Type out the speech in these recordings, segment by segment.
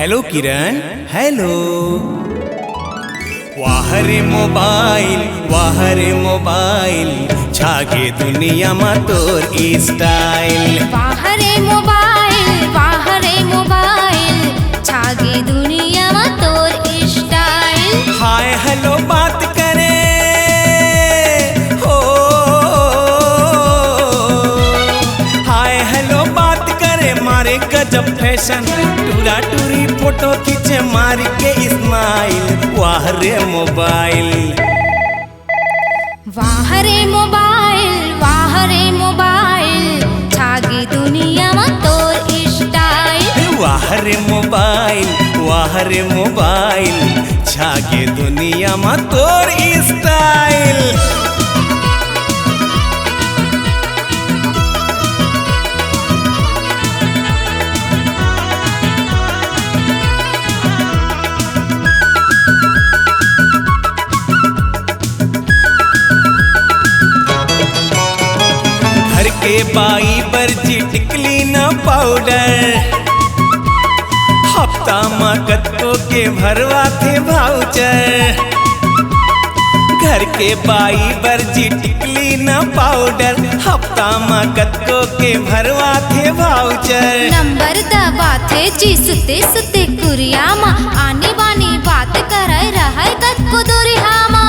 Hello किरण hello. वाह रे mobile छागे दुनिया मा तोर स्टाइल। वाह रे मोबाइल छागे दुनिया मा तोर स्टाइल। हाय हेलो बात करे हो, हाय हेलो बात करे मारे गजब फैशन, टूरा टूरी फोटो खींचे मार के स्माइल। वाह रे मोबाइल छागे दुनिया मा तोर स्टाइल। वाह रे मोबाइल छागे दुनिया मा तोर स्टाइल। घर के बाई बर्जी टिकली न पाउडर, हफ्ता मा कत्तो के भरवा थे भाउचर। घर के बाई बर्जी टिकली न पाउडर, हफ्ता मा कत्तो के भरवा थे भाउचर। नंबर दबा थे जी सुते सुते कुरिया मा, आने बानी बात करे रहे कत को दुरिया मा।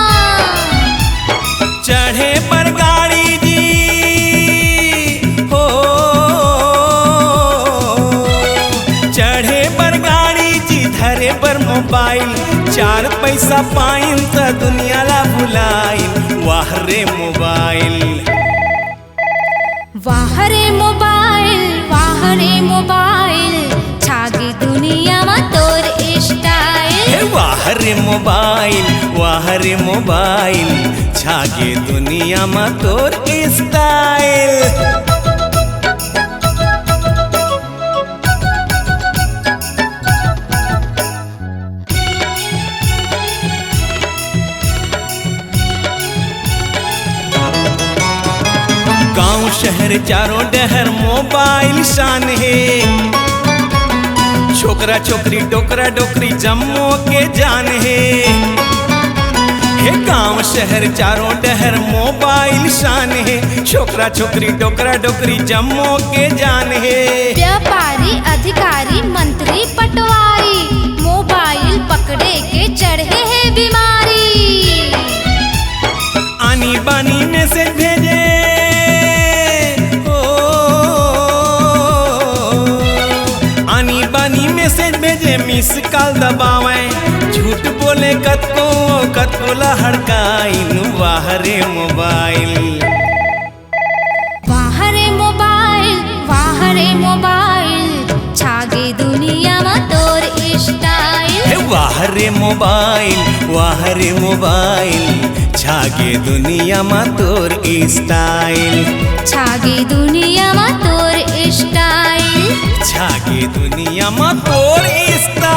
चढ़े पर गाड़ी जी हो, चढ़े पर गाड़ी जी धरे पर मोबाइल, चार पैसा पाइन त दुनिया ला भुलाइन। वाह रे मोबाइल छागे दुनिया मा तोर स्टाइल। वाह रे मोबाइल छागे दुनिया मा तोर स्टाइल। गांव शहर चारों डहर मोबाइल शान है, छोकरा छोकरी डोकरा डोकरी जम्मो के जान है। गांव शहर चारों डहर मोबाइल शान है, छोकरा छोकरी डोकरा डोकरी जम्मो के जान है। व्यापारी अधिकारी मंत्री पटवारी मोबाइल पकड़े के चढ़े है बीमारी। आनी बानी मैसेज भेजे मैसेज भेजे मिस कॉल दबावे, झूठ बोले कतको ला हड़काइन। वाह रे मोबाइल छागे दुनिया मा तोर स्टाइल। वाह रे मोबाइल छागे दुनिया मा तोर स्टाइल। छागे दुनिया मा तोर स्टाइल। छागे दुनिया मा तोर स्टाइल।